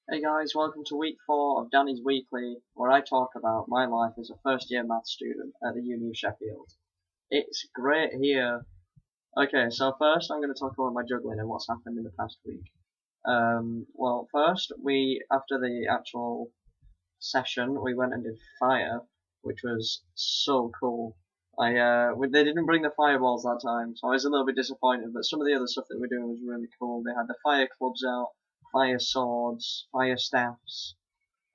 Hey guys, welcome to week 4 of Danny's Weekly, where I talk about my life as a first year maths student at the Uni of Sheffield. It's great here. Okay, so first I'm going to talk about my juggling and what's happened in the past week. Well, first, after the actual session, we went and did fire, which was so cool. They didn't bring the fireballs that time, so I was a little bit disappointed, but some of the other stuff that we're doing was really cool. They had the fire clubs out, fire swords, fire staffs.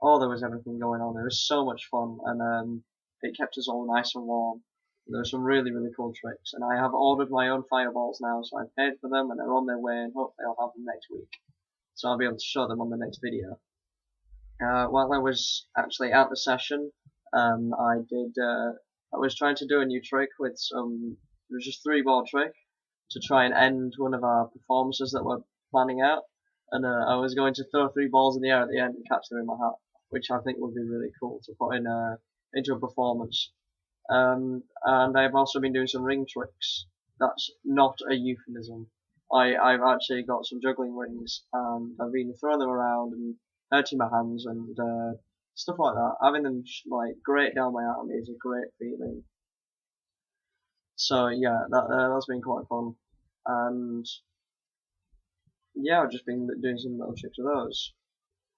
Oh, there was everything going on. It was so much fun, and it kept us all nice and warm. There were some really, really cool tricks, and I have ordered my own fireballs now, so I've paid for them, and they're on their way, and hopefully I'll have them next week. So I'll be able to show them on the next video. While I was actually at the session, I was trying to do a new trick with it was just 3-ball trick to try and end one of our performances that we're planning out. And I was going to throw 3 balls in the air at the end and catch them in my hat, which I think would be really cool to put in into a performance. And I've also been doing some ring tricks. That's not a euphemism. I've actually got some juggling rings, and I've been throwing them around and hurting my hands and stuff like that. Having them like grate down my arm is a great feeling. So yeah, that's been quite fun. And yeah, I've just been doing some little tricks of those.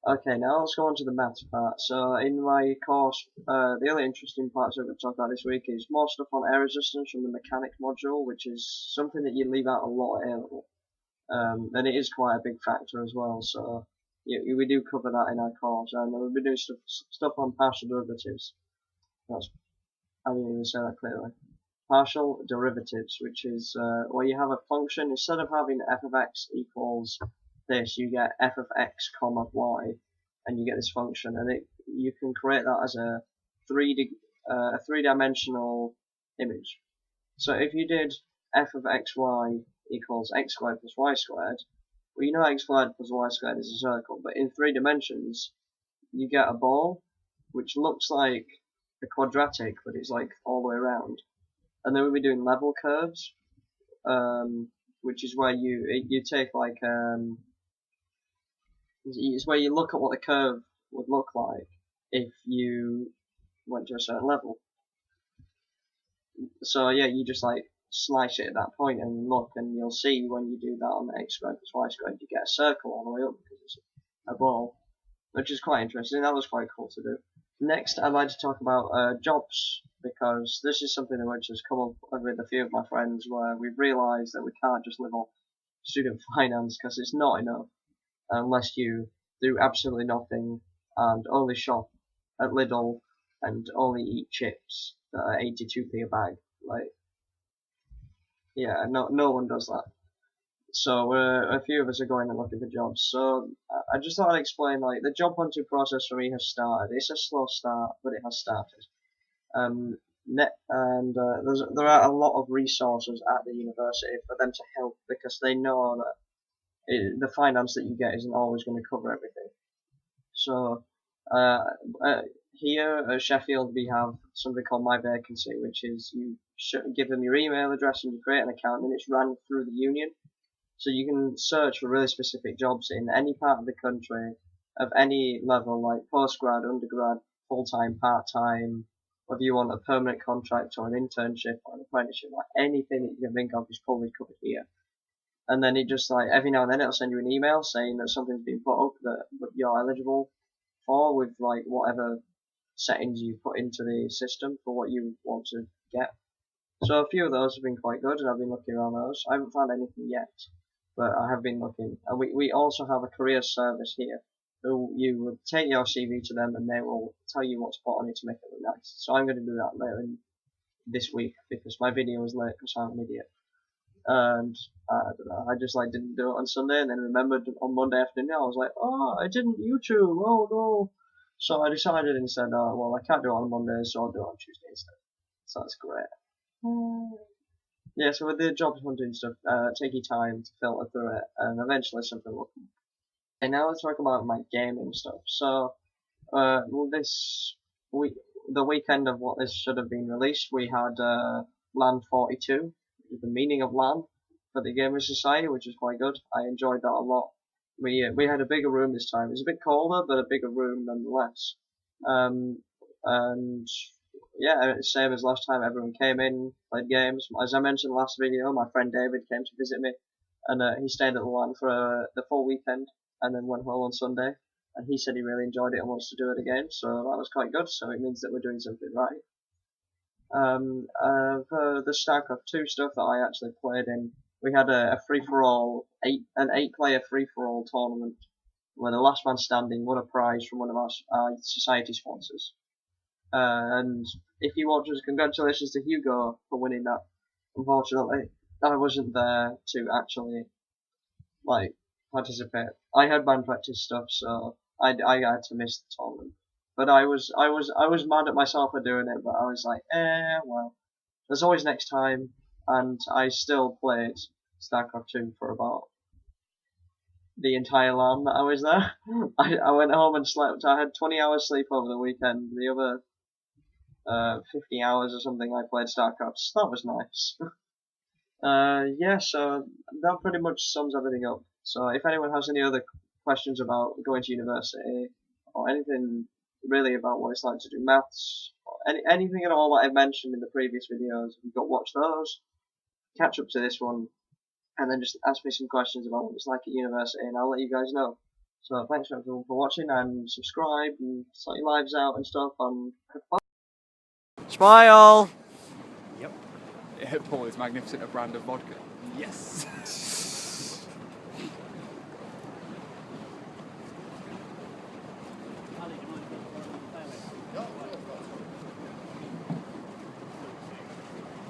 Okay, now let's go on to the maths part. So in my course, the only interesting parts I'm going to talk about this week is more stuff on air resistance from the mechanics module, which is something that you leave out a lot at A level. And it is quite a big factor as well, so we do cover that in our course, and we've been doing stuff on partial derivatives. I didn't even say that clearly. Partial derivatives, which is where you have a function, instead of having f of x equals this, you get f of x comma y, and you get this function, and you can create that as a three-dimensional image. So if you did f of xy equals x squared plus y squared, well, you know x squared plus y squared is a circle, but in 3 dimensions, you get a ball, which looks like a quadratic, but it's like all the way around. And then we'll be doing level curves, which is where you take like it's where you look at what the curve would look like if you went to a certain level. So yeah, you just like slice it at that point and look, and you'll see when you do that on the x squared plus y squared, you get a circle all the way up because it's a ball, which is quite interesting. That was quite cool to do. Next, I'd like to talk about jobs, because this is something which has come up with a few of my friends, where we've realised that we can't just live off student finance, because it's not enough unless you do absolutely nothing and only shop at Lidl and only eat chips that are 82p a bag. Like, yeah, no one does that. So a few of us are going and looking for jobs. So I just thought I'd explain, like, the job hunting process for me has started. It's a slow start, but it has started. There are a lot of resources at the university for them to help, because they know that the finance that you get isn't always going to cover everything. So here at Sheffield, we have something called My Vacancy, which is you give them your email address and you create an account, and it's run through the union. So you can search for really specific jobs in any part of the country of any level, like postgrad, undergrad, full-time, part-time, whether you want a permanent contract or an internship or an apprenticeship, like anything that you can think of is probably covered here. And then it just like every now and then it'll send you an email saying that something's been put up that you're eligible for, with like whatever settings you put into the system for what you want to get. So a few of those have been quite good, and I've been looking around those. I haven't found anything yet, but I have been looking. And we also have a career service here, who you would take your CV to them and they will tell you what to put on it to make it look nice. So I'm going to do that later in this week, because my video was late because I'm an idiot. And I don't know, I just like didn't do it on Sunday, and then remembered on Monday afternoon. I was like, oh, I didn't YouTube, oh no. So I decided instead, well, I can't do it on Monday, so I'll do it on Tuesday instead. So that's great. Yeah, so with the job hunting stuff, take your time to filter through it, and eventually something will come. And now let's talk about my gaming stuff. So, this week, the weekend of what this should have been released, we had LAN 42, the meaning of LAN, for the Gaming Society, which is quite good. I enjoyed that a lot. we had a bigger room this time. It was a bit colder, but a bigger room nonetheless. And yeah, same as last time. Everyone came in, played games. As I mentioned last video, my friend David came to visit me, and he stayed at the LAN for the full weekend, and then went home on Sunday. And he said he really enjoyed it and wants to do it again, so that was quite good. So it means that we're doing something right. For the StarCraft 2 stuff that I actually played in, we had a free-for-all, an 8-player free-for-all tournament, where the last man standing won a prize from one of our society sponsors. And if you watch us, congratulations to Hugo for winning that. Unfortunately, I wasn't there to actually participate. I had band practice stuff, so I had to miss the tournament. But I was mad at myself for doing it. But I was like, well, there's always next time. And I still played StarCraft 2 for about the entire LAN that I was there. I went home and slept. I had 20 hours sleep over the weekend. The other 50 hours or something I played StarCraft. So that was nice. Yeah, so that pretty much sums everything up. So if anyone has any other questions about going to university, or anything really about what it's like to do maths, or anything at all that I've mentioned in the previous videos, you've got to watch those, catch up to this one, and then just ask me some questions about what it's like at university, and I'll let you guys know. So thanks everyone for watching, and subscribe, and sort your lives out and stuff, and smile! Yep. Paul is magnificent a brand of vodka. Yes!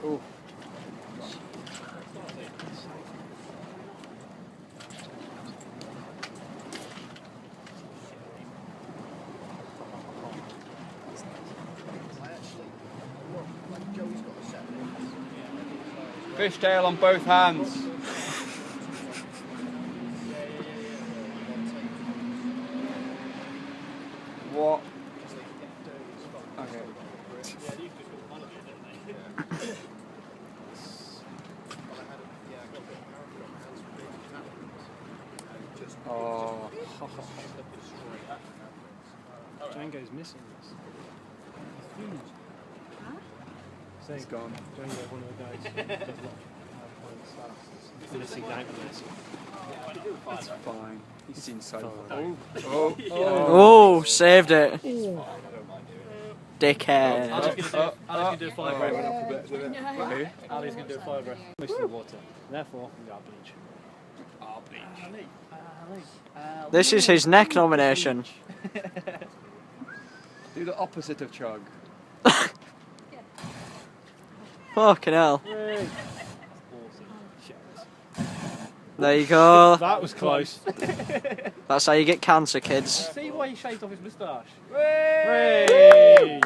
Oh. Fishtail on both hands. What? Okay. Oh. Django's missing this. So He's gone. Django, one of the guys who does a lot of PowerPoint stuff, is missing Django. That's fine. He's seen so far. Oh, saved it. Dickhead. Ali's going to do a fire break. Ali's going to do a fire break. Most of the water. Therefore, we got bleach. This is his neck nomination. Do the opposite of chug. Fucking hell. There you go. That was close. That's how you get cancer, kids. See why he shaved off his moustache? Hooray!